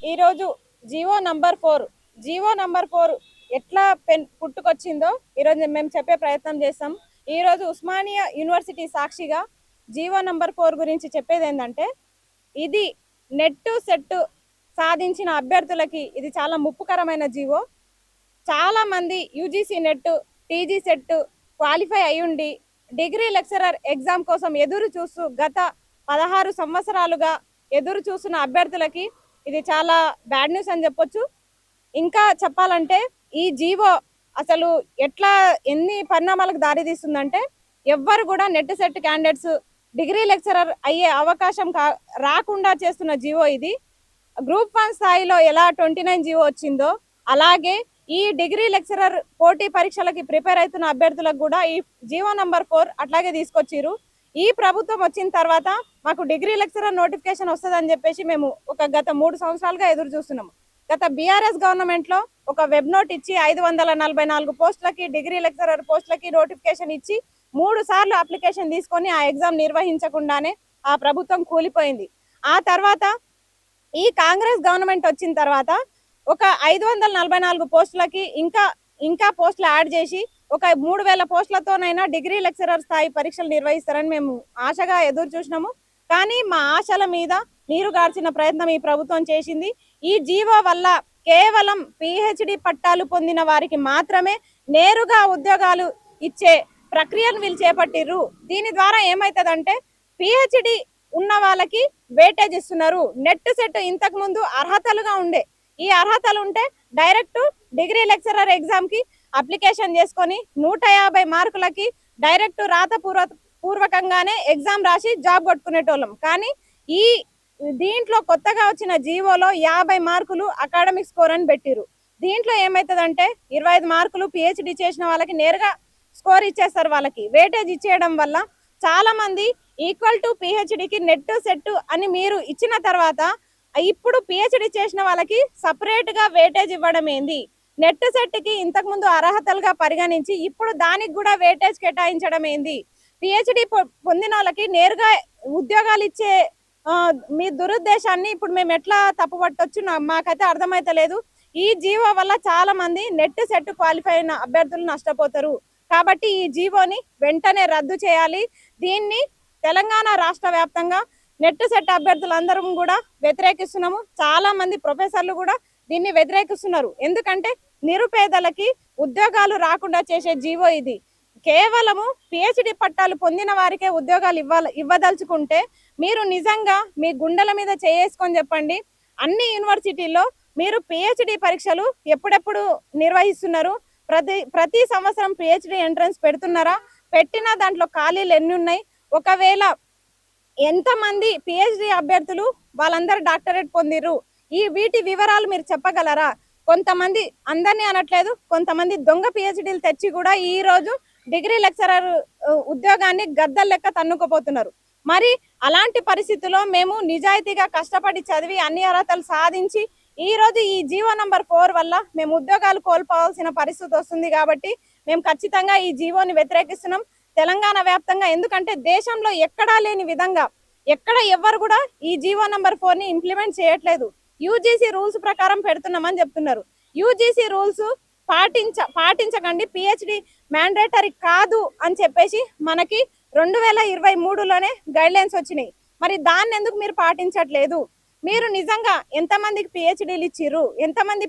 ఈరోజు GO number 4 ఎట్లా పుట్టుకొచ్చిందో ఈరోజు మేము చెప్పే ప్రయత్నం చేస్తాం. ఈరోజు ఉస్మానియా యూనివర్సిటీ సాక్షిగా జీవో నంబర్ 4 గురించి చెప్పేది ఏంటంటే, ఇది నెట్ సెట్ సాధించిన అభ్యర్థులకి ఇది చాలా ముప్పుకరమైన జీవో. చాలా మంది UGC net, TG set qualify అయ్యుండి డిగ్రీ లెక్చరర్ ఎగ్జామ్ కోసం ఎదురు చూస్తూ గత 16 సంవత్సరాలుగా ఎదురు చూస్తున్న అభ్యర్థులకి ఇది చాలా బ్యాడ్ న్యూస్ అని చెప్పొచ్చు. ఇంకా చెప్పాలంటే ఈ జీవో అసలు ఎన్ని పరిణామాలకు దారితీస్తుందంటే, ఎవ్వరు కూడా net set candidates degree lecturer అయ్యే అవకాశం రాకుండా చేస్తున్న జీవో ఇది. గ్రూప్ 1 స్థాయిలో ఎలా 29 జీవో వచ్చిందో అలాగే ఈ డిగ్రీ లెక్చరర్ పోటీ పరీక్షలకి ప్రిపేర్ అవుతున్న అభ్యర్థులకు కూడా ఈ జీవో నంబర్ 4 అట్లాగే తీసుకొచ్చిరు. ఈ ప్రభుత్వం వచ్చిన తర్వాత మాకు డిగ్రీ లెక్చరర్ నోటిఫికేషన్ వస్తుందని చెప్పేసి మేము గత 3 సంవత్సరాలుగా ఎదురు చూస్తున్నాము. గత బీఆర్ఎస్ గవర్నమెంట్ లో ఒక వెబ్ నోట్ ఇచ్చి 544 పోస్టులకి డిగ్రీ లెక్చరర్ పోస్టులకి నోటిఫికేషన్ ఇచ్చి 3 సార్లు అప్లికేషన్ తీసుకొని ఆ ఎగ్జామ్ నిర్వహించకుండానే ఆ ప్రభుత్వం కూలిపోయింది. ఆ తర్వాత ఈ కాంగ్రెస్ గవర్నమెంట్ వచ్చిన తర్వాత ఒక 544 పోస్టులకి ఇంకా పోస్టులు యాడ్ చేసి ఒక 3000 పోస్టులతోనైనా డిగ్రీ లెక్చరర్ స్థాయి పరీక్షలు నిర్వహిస్తారని మేము ఆశగా ఎదురు చూసినాము. కానీ మా ఆశల మీద నీరు గార్చిన ప్రయత్నం ఈ ప్రభుత్వం చేసింది. ఈ జీవో వల్ల కేవలం పిహెచ్డి పట్టాలు పొందిన వారికి మాత్రమే నేరుగా ఉద్యోగాలు ఇచ్చే ప్రక్రియను వీళ్ళు చేపట్టిర్రు. దీని ద్వారా ఏమైతుందంటే, పిహెచ్డి ఉన్న వాళ్ళకి వెయిటేజ్ ఇస్తున్నారు. నెట్ సెట్ ఇంతకు ముందు అర్హతలుగా ఉండే, ఈ అర్హతలు ఉంటే డైరెక్ట్ డిగ్రీ లెక్చరర్ ఎగ్జామ్ కి అప్లికేషన్ చేసుకొని 150 మార్కులకి డైరెక్ట్ పూర్వకంగానే ఎగ్జామ్ రాసి జాబ్ కొట్టుకునేటోళ్ళం. కానీ ఈ దీంట్లో కొత్తగా వచ్చిన జీవోలో 50 మార్కులు అకాడమిక్ స్కోర్ అని పెట్టిరు. దీంట్లో ఏమైతుందంటే 25 మార్కులు పిహెచ్డి చేసిన వాళ్ళకి నేరుగా స్కోర్ ఇచ్చేస్తారు. వాళ్ళకి వెయిటేజ్ ఇచ్చేయడం వల్ల చాలా మంది ఈక్వల్ టు పిహెచ్డికి నెట్ సెట్ అని మీరు ఇచ్చిన తర్వాత ఇప్పుడు పిహెచ్డి చేసిన వాళ్ళకి సపరేట్ గా వెయిటేజ్ ఇవ్వడం ఏంది? నెట్ సెట్ కి ఇంతకు ముందు అర్హతలుగా పరిగణించి ఇప్పుడు దానికి కూడా వెయిటేజ్ కేటాయించడం ఏంది? పిహెచ్డి పొందిన వాళ్ళకి నేరుగా ఉద్యోగాలు ఇచ్చే మీ దురుద్దేశాన్ని ఇప్పుడు మేము ఎట్లా తప్పుపట్టొచ్చు మాకైతే అర్థమైతలేదు. ఈ జీవో వల్ల చాలా మంది నెట్ సెట్ క్వాలిఫై అయిన అభ్యర్థులు నష్టపోతారు. కాబట్టి ఈ జీవోని వెంటనే రద్దు చేయాలి. దీన్ని తెలంగాణ రాష్ట్ర వ్యాప్తంగా నెట్ సెట్ అభ్యర్థులందరం కూడా వ్యతిరేకిస్తున్నాము. చాలా మంది ప్రొఫెసర్లు కూడా దీన్ని వ్యతిరేకిస్తున్నారు. ఎందుకంటే నిరుపేదలకి ఉద్యోగాలు రాకుండా చేసే జీవో ఇది. కేవలము పిహెచ్డి పట్టాలు పొందిన వారికే ఉద్యోగాలు ఇవ్వదలుచుకుంటే మీరు నిజంగా మీ గుండెల మీద చేసుకొని చెప్పండి, అన్ని యూనివర్సిటీల్లో మీరు పిహెచ్డి పరీక్షలు ఎప్పుడెప్పుడు నిర్వహిస్తున్నారు? ప్రతి సంవత్సరం పిహెచ్డి ఎంట్రన్స్ పెడుతున్నారా? పెట్టిన దాంట్లో ఖాళీలు ఎన్ని ఉన్నాయి? ఒకవేళ ఎంతమంది పిహెచ్డి అభ్యర్థులు వాళ్ళందరూ డాక్టరేట్ పొందిర్రు? వీటి వివరాలు మీరు చెప్పగలరా? కొంతమంది, అందరినీ అనట్లేదు, కొంతమంది దొంగ పిహెచ్డీలు తెచ్చి కూడా ఈ రోజు డిగ్రీ లెక్చరర్ ఉద్యోగాన్ని గద్దలు లెక్క తన్నుకుపోతున్నారు. మరి అలాంటి పరిస్థితుల్లో మేము నిజాయితీగా కష్టపడి చదివి అన్ని అర్హతలు సాధించి ఈ రోజు ఈ జీవో నంబర్ 4 వల్ల మేము ఉద్యోగాలు కోల్పోవాల్సిన పరిస్థితి వస్తుంది. కాబట్టి మేము ఖచ్చితంగా ఈ జీవోని వ్యతిరేకిస్తున్నాం తెలంగాణ వ్యాప్తంగా. ఎందుకంటే దేశంలో ఎక్కడా లేని విధంగా ఎవ్వరు కూడా ఈ జీవో నంబర్ 4 ని ఇంప్లిమెంట్ చేయట్లేదు. యూజీసీ రూల్స్ ప్రకారం పెడుతున్నామని చెప్తున్నారు. యూజీసీ రూల్స్ పాటించకండి, పిహెచ్డి మ్యాండేటరీ కాదు అని చెప్పేసి మనకి 2023లోనే గైడ్ లైన్స్ వచ్చినాయి. మరి దాన్ని ఎందుకు మీరు పాటించట్లేదు? మీరు నిజంగా ఎంతమందికి పిహెచ్డీలు ఇచ్చిర్రు? ఎంతమంది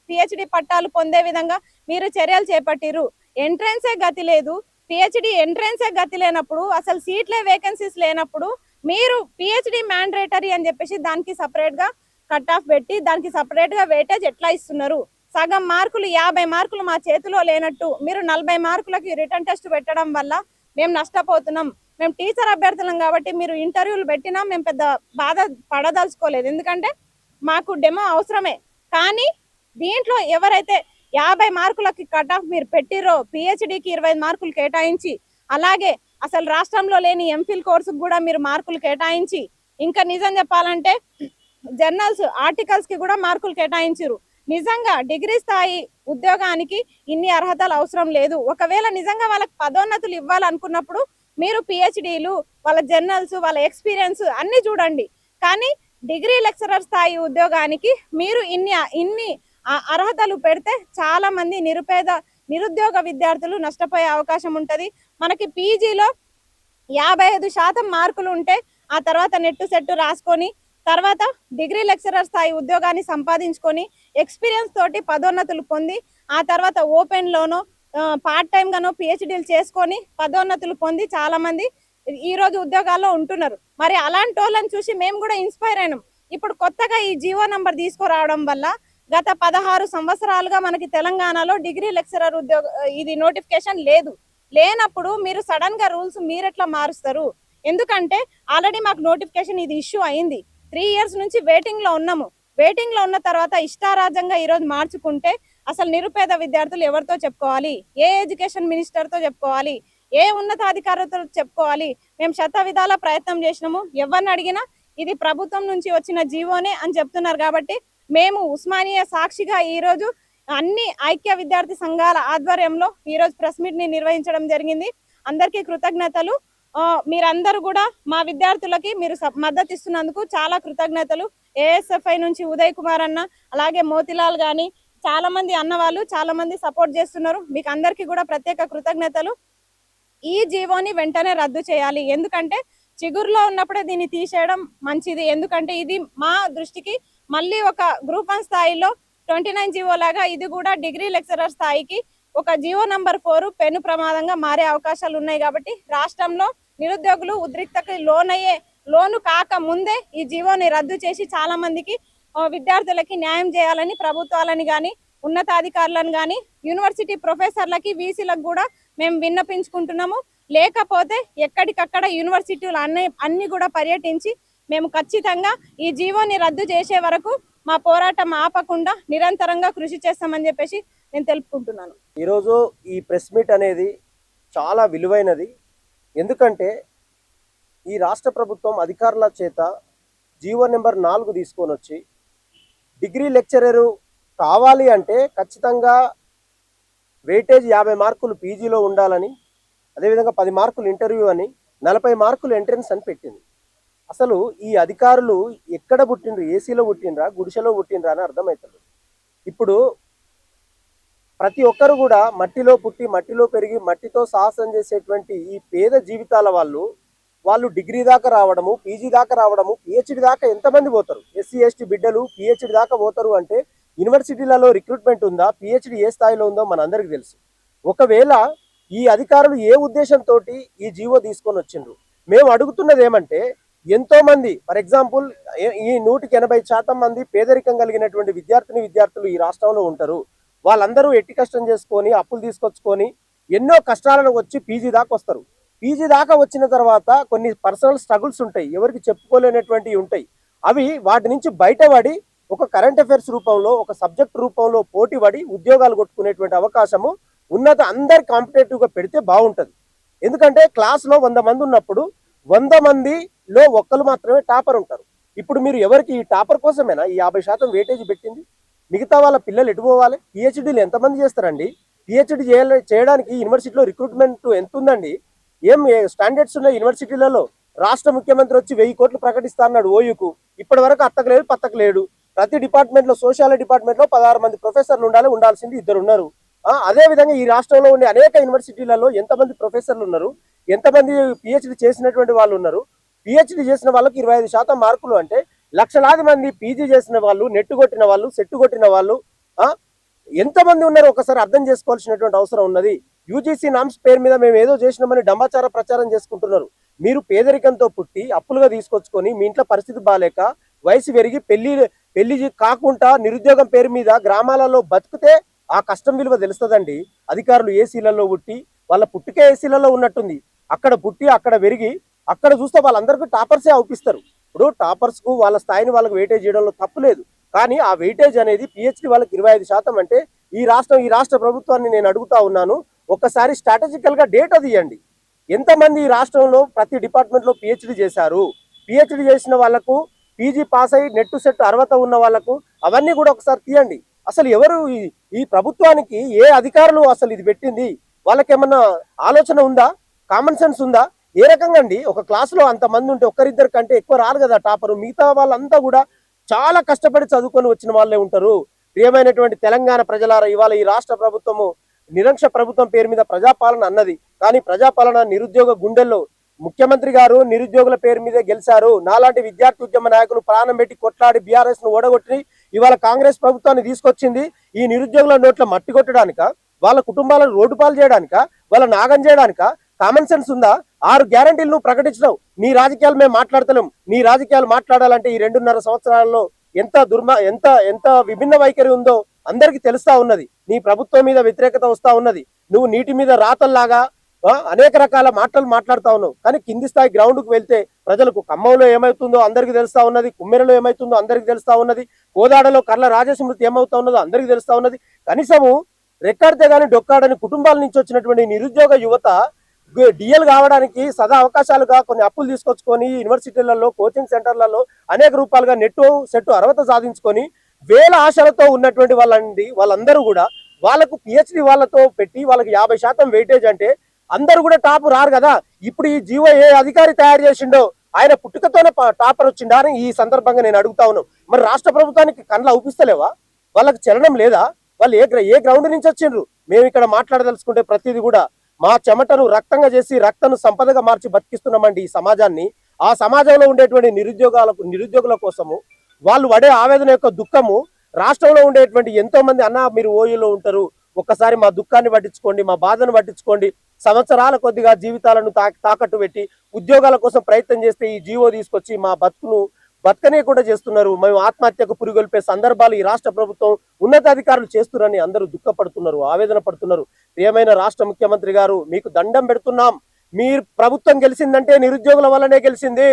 పిహెచ్డి పట్టాలు పొందే విధంగా మీరు చర్యలు చేపట్టిర్రు? ఎంట్రెన్సే గతి లేదు. పిహెచ్డి ఎంట్రెన్సే గతి లేనప్పుడు, అసలు సీట్లే వేకెన్సీస్ లేనప్పుడు మీరు పిహెచ్డి మ్యాండేటరీ అని చెప్పేసి దానికి సపరేట్ గా కట్ ఆఫ్ పెట్టి దానికి సపరేట్ గా వెయిటేజ్ ఎట్లా ఇస్తున్నారు? సగం మార్కులు 50 మార్కులు మా చేతిలో లేనట్టు మీరు 40 మార్కులకి రిటర్న్ టెస్ట్ పెట్టడం వల్ల మేము నష్టపోతున్నాం. మేము టీచర్ అభ్యర్థులం కాబట్టి మీరు ఇంటర్వ్యూలు పెట్టినా మేము పెద్ద బాధ పడదలుచుకోలేదు. ఎందుకంటే మాకు డెమో అవసరమే. కానీ దీంట్లో ఎవరైతే 50 మార్కులకి కట్ ఆఫ్ మీరు పెట్టిరో, పిహెచ్డికి 25 మార్కులు కేటాయించి, అలాగే అసలు రాష్ట్రంలో లేని ఎంఫిల్ కోర్సుకు కూడా మీరు మార్కులు కేటాయించి, ఇంకా నిజం చెప్పాలంటే జర్నల్స్ ఆర్టికల్స్ కి కూడా మార్కులు కేటాయించారు. నిజంగా డిగ్రీ స్థాయి ఉద్యోగానికి ఇన్ని అర్హతలు అవసరం లేదు. ఒకవేళ నిజంగా వాళ్ళకి పదోన్నతులు ఇవ్వాలనుకున్నప్పుడు మీరు పిహెచ్డీలు, వాళ్ళ జర్నల్స్, వాళ్ళ ఎక్స్పీరియన్స్ అన్ని చూడండి. కానీ డిగ్రీ లెక్చరర్ స్థాయి ఉద్యోగానికి మీరు ఇన్ని అర్హతలు పెడితే చాలా మంది నిరుద్యోగ విద్యార్థులు నష్టపోయే అవకాశం ఉంటది. మనకి పీజీలో 55% మార్కులు ఉంటే ఆ తర్వాత నెట్టు సెట్టు రాసుకొని తర్వాత డిగ్రీ లెక్చరర్ స్థాయి ఉద్యోగాన్ని సంపాదించుకొని ఎక్స్పీరియన్స్ తోటి పదోన్నతులు పొంది ఆ తర్వాత ఓపెన్ లోనో పార్ట్ టైం గానో పిహెచ్డీలు చేసుకొని పదోన్నతులు పొంది చాలా మంది ఈ రోజు ఉద్యోగాల్లో ఉంటున్నారు. మరి అలాంటి వాళ్ళని చూసి మేము కూడా ఇన్స్పైర్ అయినాం. ఇప్పుడు కొత్తగా ఈ జీవో నంబర్ తీసుకురావడం వల్ల గత 16 సంవత్సరాలుగా మనకి తెలంగాణలో డిగ్రీ లెక్చరర్ ఇది నోటిఫికేషన్ లేనప్పుడు మీరు సడన్ గా రూల్స్ మీరెట్లా మారుస్తారు? ఎందుకంటే ఆల్రెడీ మాకు నోటిఫికేషన్ ఇది ఇష్యూ అయింది. 3 years నుంచి వెయిటింగ్ లో ఉన్నాము. వెయిటింగ్ లో ఉన్న తర్వాత ఇష్టారాజ్యంగా ఈ రోజు మార్చుకుంటే అసలు నిరుపేద విద్యార్థులు ఎవరితో చెప్పుకోవాలి? ఏ ఎడ్యుకేషన్ మినిస్టర్ తో చెప్పుకోవాలి? ఏ ఉన్నతాధికారులతో చెప్పుకోవాలి? మేము శత విధాల ప్రయత్నం చేసినాము. ఎవరిని అడిగినా ఇది ప్రభుత్వం నుంచి వచ్చిన జీవోనే అని చెప్తున్నారు. కాబట్టి మేము ఉస్మానియా సాక్షిగా ఈ రోజు అన్ని ఐక్య విద్యార్థి సంఘాల ఆధ్వర్యంలో ఈ రోజు ప్రెస్ మీట్ ని నిర్వహించడం జరిగింది. అందరికీ కృతజ్ఞతలు. మీరందరూ కూడా మా విద్యార్థులకి మీరు మద్దతు ఇస్తున్నందుకు చాలా కృతజ్ఞతలు. ఏఎస్ఎఫ్ఐ నుంచి ఉదయ్ కుమార్ అన్న, అలాగే మోతిలాల్ గాని చాలా మంది అన్న వాళ్ళు చాలా మంది సపోర్ట్ చేస్తున్నారు. మీకు అందరికీ కూడా ప్రత్యేక కృతజ్ఞతలు. ఈ జీవోని వెంటనే రద్దు చేయాలి. ఎందుకంటే చిగురులో ఉన్నప్పుడే దీన్ని తీసేయడం మంచిది. ఎందుకంటే ఇది మా దృష్టికి మళ్ళీ ఒక గ్రూప్ 1 స్థాయిలో 29 జీవో లాగా ఇది కూడా డిగ్రీ లెక్చరర్ స్థాయికి ఒక జీవో నంబర్ 4 పెను ప్రమాదంగా మారే అవకాశాలు ఉన్నాయి. కాబట్టి రాష్ట్రంలో నిరుద్యోగులు ఉద్రిక్తకి లోను కాక ముందే ఈ జీవోని రద్దు చేసి చాలా మందికి విద్యార్థులకి న్యాయం చేయాలని ప్రభుత్వాలని గాని ఉన్నతాధికారులను గాని యూనివర్సిటీ ప్రొఫెసర్లకి వీసీలకు కూడా మేము విన్నపించుకుంటున్నాము. లేకపోతే ఎక్కడికక్కడ యూనివర్సిటీలు అన్ని కూడా పర్యటించి మేము ఖచ్చితంగా ఈ జీవోని రద్దు చేసే వరకు మా పోరాటం ఆపకుండా నిరంతరంగా కృషి చేస్తామని చెప్పేసి నేను తెలుపుకుంటున్నాను. ఈరోజు ఈ ప్రెస్ మీట్ అనేది చాలా విలువైనది. ఎందుకంటే ఈ రాష్ట్ర ప్రభుత్వం అధికారుల చేత జీవో నెంబర్ 4 తీసుకొని వచ్చి డిగ్రీ లెక్చరరు కావాలి అంటే ఖచ్చితంగా వెయిటేజ్ 50 మార్కులు పీజీలో ఉండాలని, అదేవిధంగా 10 మార్కులు ఇంటర్వ్యూ అని, 40 మార్కులు ఎంట్రన్స్ అని పెట్టింది. అసలు ఈ అధికారులు ఎక్కడ పుట్టిండ్రు? ఏసీలో పుట్టిండ్రా, గుడిసెలో పుట్టిండ్రా అని అర్థమవుతుంది. ఇప్పుడు ప్రతి ఒక్కరు కూడా మట్టిలో పుట్టి మట్టిలో పెరిగి మట్టితో సాహసం చేసేటువంటి ఈ పేద జీవితాల వాళ్ళు డిగ్రీ దాకా రావడము, పీజీ దాకా రావడము, పిహెచ్డి దాకా ఎంతమంది పోతారు? ఎస్సీ ఎస్టీ బిడ్డలు పిహెచ్డి దాకా పోతారు అంటే యూనివర్సిటీలలో రిక్రూట్మెంట్ ఉందా? పిహెచ్డి ఏ స్థాయిలో ఉందో మనందరికీ తెలుసు. ఒకవేళ ఈ అధికారులు ఏ ఉద్దేశంతో ఈ జీవో తీసుకొని వచ్చిండ్రు? మేము అడుగుతున్నది ఏమంటే, ఎంతో మంది ఫర్ ఎగ్జాంపుల్ ఈ 180% మంది పేదరికం కలిగినటువంటి విద్యార్థులు ఈ రాష్ట్రంలో ఉంటారు. వాళ్ళందరూ ఎట్టి కష్టం చేసుకొని అప్పులు తీసుకొచ్చుకొని ఎన్నో కష్టాలను వచ్చి పీజీ దాకా వస్తారు. పీజీ దాకా వచ్చిన తర్వాత కొన్ని పర్సనల్ స్ట్రగుల్స్ ఉంటాయి, ఎవరికి చెప్పుకోలేనటువంటివి ఉంటాయి. అవి వాటి నుంచి బయటపడి ఒక కరెంట్ అఫైర్స్ రూపంలో, ఒక సబ్జెక్ట్ రూపంలో పోటీ పడి ఉద్యోగాలు కొట్టుకునేటువంటి అవకాశము అందరు కాంపిటేటివ్గా పెడితే బాగుంటుంది. ఎందుకంటే క్లాస్లో 100 మంది ఉన్నప్పుడు 100 మందిలో ఒక్కరు మాత్రమే టాపర్ ఉంటారు. ఇప్పుడు మీరు ఎవరికి ఈ టాపర్ కోసమేనా ఈ 50% వెయిటేజ్ పెట్టింది? మిగతా వాళ్ళ పిల్లలు ఎటు పోవాలి? పిహెచ్డీలు ఎంతమంది చేస్తారండి? పిహెచ్డీ చేయడానికి యూనివర్సిటీలో రిక్రూట్మెంట్ ఎంత ఉందండి? ఏం స్టాండర్డ్స్ ఉన్నాయి యూనివర్సిటీలలో? రాష్ట్ర ముఖ్యమంత్రి వచ్చి 1000 కోట్లు ప్రకటిస్తా అన్నాడు ఓయూకు. ఇప్పటి వరకు అత్తకలేడు పత్తకలేడు. ప్రతి డిపార్ట్మెంట్లో సోషాలజీ డిపార్ట్మెంట్లో 16 మంది ప్రొఫెసర్లు ఉండాల్సింది 2 ఉన్నారు. అదే విధంగా ఈ రాష్ట్రంలో ఉండే అనేక యూనివర్సిటీలలో ఎంతమంది ప్రొఫెసర్లు ఉన్నారు? ఎంతమంది పిహెచ్డీ చేసినటువంటి వాళ్ళు ఉన్నారు? పిహెచ్డీ చేసిన వాళ్ళకి 25% మార్కులు అంటే లక్షలాది మంది పీజీ చేసిన వాళ్ళు, నెట్టు కొట్టిన వాళ్ళు, సెట్టు కొట్టిన వాళ్ళు ఎంతమంది ఉన్నారు ఒకసారి అర్థం చేసుకోవాల్సినటువంటి అవసరం ఉన్నది. యూజీసీ నామ్స్ పేరు మీద మేము ఏదో చేసినామని డంబాచార ప్రచారం చేసుకుంటున్నారు. మీరు పేదరికంతో పుట్టి అప్పులుగా తీసుకొచ్చుకొని మీ ఇంట్లో పరిస్థితి బాగాలేక వయసు పెరిగి పెళ్లి కాకుండా నిరుద్యోగం పేరు మీద గ్రామాలలో బతికితే ఆ కష్టం విలువ తెలుస్తుందండి. అధికారులు ఏసీలలో పుట్టి వాళ్ళ పుట్టుకే ఏసీలలో ఉన్నట్టుంది. అక్కడ పుట్టి అక్కడ పెరిగి అక్కడ చూస్తే వాళ్ళందరికీ టాపర్సే అవుపిస్తారు. ఇప్పుడు టాపర్స్ కు వాళ్ళ స్థాయిని వాళ్ళకి వెయిటేజ్ చేయడంలో తప్పు లేదు. కానీ ఆ వెయిటేజ్ అనేది పిహెచ్డి వాళ్ళకి 25% అంటే ఈ రాష్ట్ర ప్రభుత్వాన్ని నేను అడుగుతా ఉన్నాను, ఒక్కసారి స్ట్రాటజికల్ గా డేటా తీయండి. ఎంతమంది ఈ రాష్ట్రంలో ప్రతి డిపార్ట్మెంట్ లో పిహెచ్డి చేశారు? పిహెచ్డి చేసిన వాళ్లకు, పీజీ పాస్ అయ్యి నెట్టు సెట్ అర్హత ఉన్న వాళ్లకు అవన్నీ కూడా ఒకసారి తీయండి. అసలు ఎవరు ఈ ప్రభుత్వానికి ఏ అధికారులు అసలు ఇది పెట్టింది? వాళ్ళకేమన్నా ఆలోచన ఉందా? కామన్ సెన్స్ ఉందా? ఏ రకంగా అండి? ఒక క్లాసులో అంతమంది ఉంటే ఒక్కరిద్దరి కంటే ఎక్కువ రారు కదా టాపరు. మిగతా వాళ్ళంతా కూడా చాలా కష్టపడి చదువుకొని వచ్చిన వాళ్ళే ఉంటారు. ప్రియమైనటువంటి తెలంగాణ ప్రజలారా, ఇవాళ ఈ రాష్ట్ర ప్రభుత్వము నిరంకుశ ప్రభుత్వం పేరు మీద ప్రజాపాలన అన్నది. కానీ ప్రజాపాలన నిరుద్యోగ గుండెల్లో ముఖ్యమంత్రి గారు నిరుద్యోగుల పేరు మీదే గెలిచారు. నాలాంటి విద్యార్థి ఉద్యమ నాయకులు ప్రాణం పెట్టి కొట్లాడి బీఆర్ఎస్ ను ఓడగొట్టి ఇవాళ కాంగ్రెస్ ప్రభుత్వాన్ని తీసుకొచ్చింది ఈ నిరుద్యోగుల నోట్ల మట్టి కొట్టడానిక, వాళ్ళ కుటుంబాలను రోడ్డు పాలు చేయడానిక, వాళ్ళ నాగం చేయడానిక? కామన్ సెన్స్ ఉందా? 6 గ్యారంటీలను ప్రకటించినావు. నీ రాజకీయాలు మేము మాట్లాడతలేం. నీ రాజకీయాలు మాట్లాడాలంటే ఈ 2.5 సంవత్సరాలలో ఎంత ఎంత ఎంత విభిన్న వైఖరి ఉందో అందరికీ తెలుస్తా ఉన్నది. నీ ప్రభుత్వం మీద వ్యతిరేకత వస్తా ఉన్నది. నువ్వు నీటి మీద రాతల్లాగా అనేక రకాల మాటలు మాట్లాడుతా ఉన్నావు. కానీ కింది స్థాయి గ్రౌండ్ కు వెళ్తే ప్రజలకు ఖమ్మంలో ఏమైతుందో అందరికీ తెలుస్తా ఉన్నది, కుమ్మెరలో ఏమైతుందో అందరికీ తెలుస్తా ఉన్నది, కోదాడలో కర్ల రాజస్మృతి ఏమవుతా ఉన్నదో అందరికీ తెలుస్తా ఉన్నది. కనీసము రెక్కాడితే గాని డొక్కాడని కుటుంబాల నుంచి వచ్చినటువంటి నిరుద్యోగ యువత డిఎల్ కావడానికి సదా అవకాశాలుగా కొన్ని అప్పులు తీసుకొచ్చుకొని యూనివర్సిటీలలో, కోచింగ్ సెంటర్లలో అనేక రూపాలుగా నెట్ సెట్ అర్హత సాధించుకొని వేల ఆశలతో ఉన్నటువంటి వాళ్ళందరూ కూడా వాళ్ళకు పిహెచ్డి వాళ్ళతో పెట్టి వాళ్ళకి 50% వెయిటేజ్ అంటే అందరూ కూడా టాప్ రారు కదా. ఇప్పుడు ఈ జీవో ఏ అధికారి తయారు చేసిండో ఆయన పుట్టుకతోనే టాపర్ వచ్చిండా అని ఈ సందర్భంగా నేను అడుగుతా ఉన్నాను. మరి రాష్ట్ర ప్రభుత్వానికి కళ్ళ ఊపిస్తలేవా? వాళ్ళకి చలనం లేదా? వాళ్ళు ఏ గ్రౌండ్ నుంచి వచ్చిండ్రు? మేము ఇక్కడ మాట్లాడదలుచుకుంటే ప్రతిదీ కూడా మా చెమటను రక్తంగా చేసి రక్తను సంపదగా మార్చి బతికిస్తున్నామండి ఈ సమాజాన్ని. ఆ సమాజంలో ఉండేటువంటి నిరుద్యోగుల కోసము వాళ్ళు పడే ఆవేదన యొక్క దుఃఖము రాష్ట్రంలో ఉండేటువంటి ఎంతో మంది అన్న మీరు ఓయూలో ఉంటారు, ఒక్కసారి మా దుఃఖాన్ని పట్టించుకోండి, మా బాధను పట్టించుకోండి. సంవత్సరాల కొద్దిగా జీవితాలను తాకట్టు పెట్టి ఉద్యోగాల కోసం ప్రయత్నం చేస్తే ఈ జీవో తీసుకొచ్చి మా బతకనే కూడా చేస్తున్నారు. మేము ఆత్మహత్యకు పురిగొల్పే సందర్భాలు ఈ రాష్ట్ర ప్రభుత్వం ఉన్నతాధికారులు చేస్తున్నారని అందరూ దుఃఖపడుతున్నారు, ఆవేదన పడుతున్నారు. ప్రియమైన రాష్ట్ర ముఖ్యమంత్రి గారు, మీకు దండం పెడుతున్నాం. మీరు ప్రభుత్వం గెలిచిందంటే నిరుద్యోగుల వల్లనే గెలిచింది.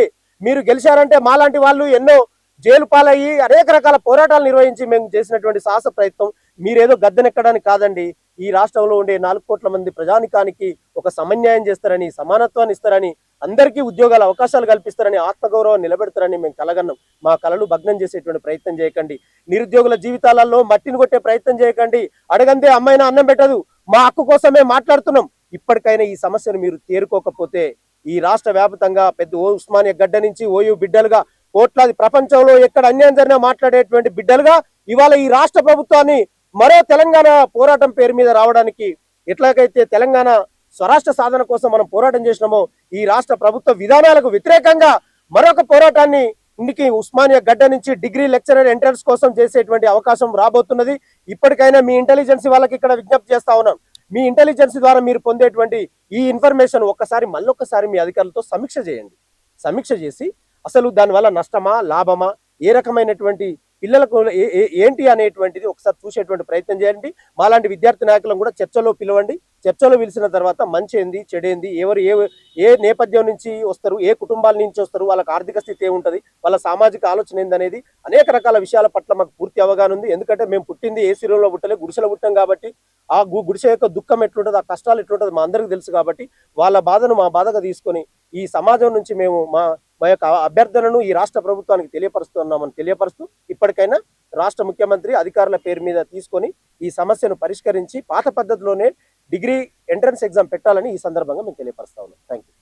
మీరు గెలిచారంటే మాలాంటి వాళ్ళు ఎన్నో జైలు పాలయ్యి అనేక రకాల పోరాటాలు నిర్వహించి మేము చేసినటువంటి సాహస ప్రయత్నం మీరేదో గద్దెనెక్కడానికి కాదండి. ఈ రాష్ట్రంలో ఉండే 4 కోట్ల మంది ప్రజానికానికి ఒక సమన్యాయం చేస్తారని, సమానత్వాన్ని ఇస్తారని, అందరికీ ఉద్యోగాల అవకాశాలు కల్పిస్తారని, ఆత్మగౌరవం నిలబెడతారని మేము కలగన్నాం. మా కలలు భగ్నం చేసేటువంటి ప్రయత్నం చేయకండి. నిరుద్యోగుల జీవితాలలో మట్టిని కొట్టే ప్రయత్నం చేయకండి. అడగందే అమ్మాయినా అన్నం పెట్టదు. మా హక్కు కోసమే మాట్లాడుతున్నాం. ఇప్పటికైనా ఈ సమస్యను మీరు తేరుకోకపోతే ఈ రాష్ట్ర వ్యాప్తంగా పెద్ద ఉస్మానియా గడ్డ నుంచి ఓయూ బిడ్డలుగా కోట్లాది ప్రపంచంలో ఎక్కడ అన్యాయం జరిగినా మాట్లాడేటువంటి బిడ్డలుగా ఇవాళ ఈ రాష్ట్ర ప్రభుత్వాన్ని మరో తెలంగాణ పోరాటం పేరు మీద రావడానికి ఎట్లాగైతే తెలంగాణ స్వరాష్ట్ర సాధన కోసం మనం పోరాటం చేసినామో ఈ రాష్ట్ర ప్రభుత్వ విధానాలకు వ్యతిరేకంగా మరొక పోరాటాన్ని ఇంటికి ఉస్మానియా గడ్డ నుంచి డిగ్రీ లెక్చరర్ ఎంట్రన్స్ కోసం చేసేటువంటి అవకాశం రాబోతున్నది. ఇప్పటికైనా మీ ఇంటెలిజెన్స్ వాళ్ళకి ఇక్కడ విజ్ఞప్తి చేస్తా ఉన్నాం. మీ ఇంటెలిజెన్స్ ద్వారా మీరు పొందేటువంటి ఈ ఇన్ఫర్మేషన్ మళ్ళొక్కసారి మీ అధికారులతో సమీక్ష చేయండి. సమీక్ష చేసి అసలు దానివల్ల నష్టమా లాభమా, ఏ రకమైనటువంటి పిల్లలకు ఏంటి అనేటువంటిది ఒకసారి చూసేటువంటి ప్రయత్నం చేయండి. మాలాంటి విద్యార్థి నాయకులను కూడా చర్చలో పిలవండి. చర్చలో పిలిచిన తర్వాత మంచి ఏంది చెడేంది, ఎవరు ఏ నేపథ్యం నుంచి వస్తారు, ఏ కుటుంబాల నుంచి వస్తారు, వాళ్ళకి ఆర్థిక స్థితి ఏముంటుంది, వాళ్ళ సామాజిక ఆలోచన ఏందనేది అనేక రకాల విషయాల పట్ల మాకు పూర్తి అవగాహన ఉంది. ఎందుకంటే మేము పుట్టింది ఏ శిరంలో పుట్టలే, గుడిసెలో పుట్టాం కాబట్టి ఆ గుడిసె యొక్క దుఃఖం ఎట్లుంటుంది, ఆ కష్టాలు ఎట్లుంటుంది మా అందరికీ తెలుసు. కాబట్టి వాళ్ళ బాధను మా బాధగా తీసుకొని ఈ సమాజం నుంచి మేము మా యొక్క అభ్యర్థనను ఈ రాష్ట్ర ప్రభుత్వానికి తెలియపరుస్తున్నామని తెలియపరుస్తూ ఇప్పటికైనా రాష్ట్ర ముఖ్యమంత్రి అధికారుల పేరు మీద తీసుకొని ఈ సమస్యను పరిష్కరించి పాత పద్ధతిలోనే డిగ్రీ ఎంట్రన్స్ ఎగ్జామ్ పెట్టాలని ఈ సందర్భంగా మేము తెలియపరుస్తా ఉన్నాం. Thank you.